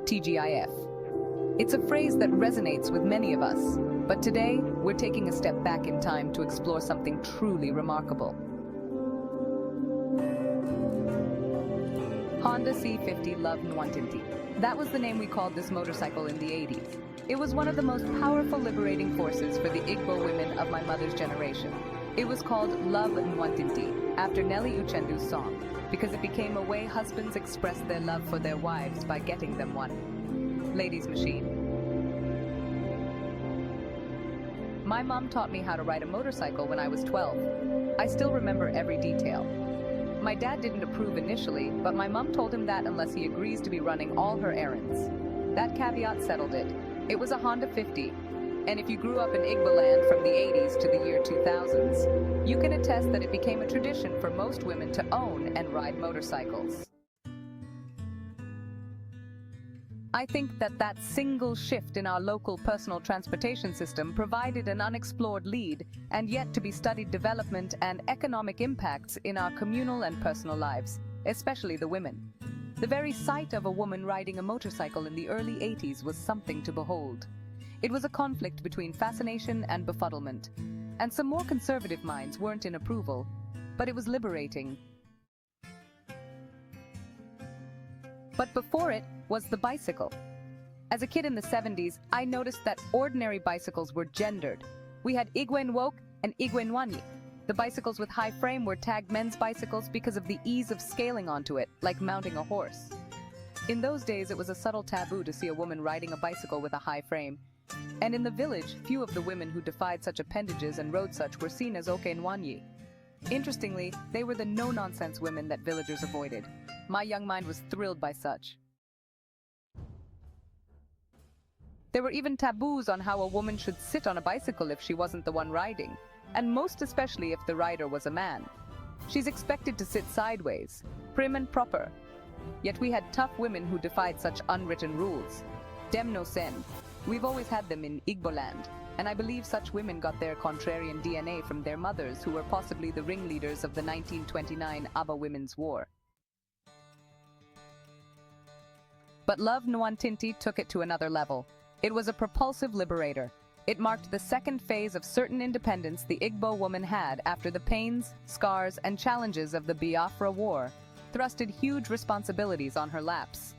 TGIF. It's a phrase that resonates with many of us, but today we're taking a step back in time to explore something truly remarkable. Honda C50 Love Nwantinti. That was the name we called this motorcycle in the 80s. It was one of the most powerful liberating forces for the Igbo women of my mother's generation. It was called Love Nwantinti, after Nelly Uchendu's song, because it became a way husbands expressed their love for their wives by getting them one. Ladies' machine. My mom taught me how to ride a motorcycle when I was 12. I still remember every detail. My dad didn't approve initially, but my mom told him that unless he agrees to be running all her errands. That caveat settled it. It was a Honda 50, and if you grew up in Igbo land from the 80s to the year 2000s, you can attest that it became a tradition for most women to own and ride motorcycles. I think that single shift in our local personal transportation system provided an unexplored lead and yet to be studied development and economic impacts in our communal and personal lives, especially the women. The very sight of a woman riding a motorcycle in the early 80s was something to behold. It was a conflict between fascination and befuddlement, and some more conservative minds weren't in approval, but it was liberating. But before it was the bicycle. As a kid in the 70s, I noticed that ordinary bicycles were gendered. We had Igwe Nwoke and Igwe Nwanyi. The bicycles with high frame were tagged men's bicycles because of the ease of scaling onto it, like mounting a horse. In those days, it was a subtle taboo to see a woman riding a bicycle with a high frame. And in the village, few of the women who defied such appendages and rode such were seen as Oke Nwanyi. Interestingly, they were the no-nonsense women that villagers avoided. My young mind was thrilled by such. There were even taboos on how a woman should sit on a bicycle if she wasn't the one riding, and most especially if the rider was a man. She's expected to sit sideways, prim and proper. Yet we had tough women who defied such unwritten rules. Dem no sen. We've always had them in Igbo land, and I believe such women got their contrarian DNA from their mothers, who were possibly the ringleaders of the 1929 Aba Women's War. But Love Nwantinti took it to another level. It was a propulsive liberator. It marked the second phase of certain independence the Igbo woman had after the pains, scars, and challenges of the Biafra War thrusted huge responsibilities on her laps.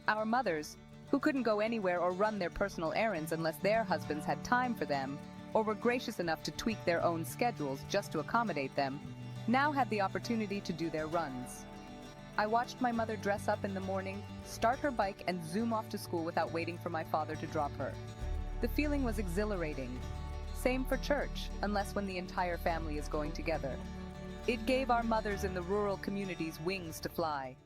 Our mothers, who couldn't go anywhere or run their personal errands unless their husbands had time for them, or were gracious enough to tweak their own schedules just to accommodate them, now had the opportunity to do their runs. I watched my mother dress up in the morning, start her bike, and zoom off to school without waiting for my father to drop her. The feeling was exhilarating. Same for church, unless when the entire family is going together. It gave our mothers in the rural communities wings to fly.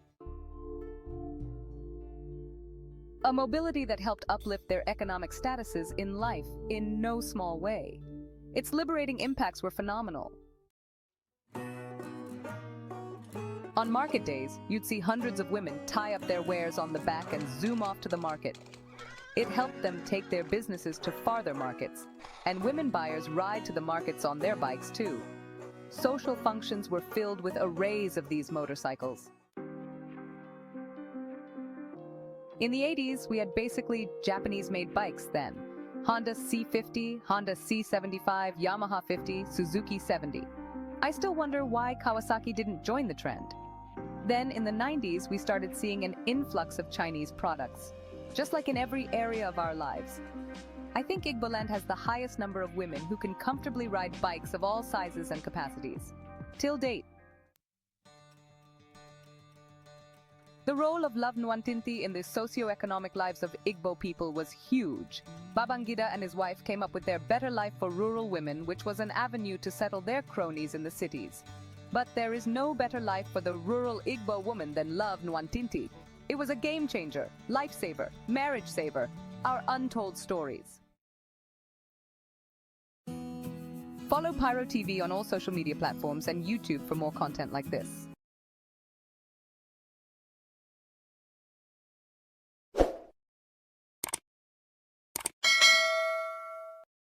A mobility that helped uplift their economic statuses in life in no small way. Its liberating impacts were phenomenal. On market days, you'd see hundreds of women tie up their wares on the back and zoom off to the market. It helped them take their businesses to farther markets, and women buyers ride to the markets on their bikes too. Social functions were filled with arrays of these motorcycles. In the 80s, we had basically Japanese-made bikes then. Honda C50, Honda C75, Yamaha 50, Suzuki 70. I still wonder why Kawasaki didn't join the trend. Then, in the 90s, we started seeing an influx of Chinese products, just like in every area of our lives. I think Igboland has the highest number of women who can comfortably ride bikes of all sizes and capacities. Till date. The role of Love Nwantinti in the socio-economic lives of Igbo people was huge. Babangida and his wife came up with their Better Life for Rural Women, which was an avenue to settle their cronies in the cities. But there is no better life for the rural Igbo woman than Love Nwantinti. It was a game changer, lifesaver, marriage saver, our untold stories. Follow Piro TV on all social media platforms and YouTube for more content like this.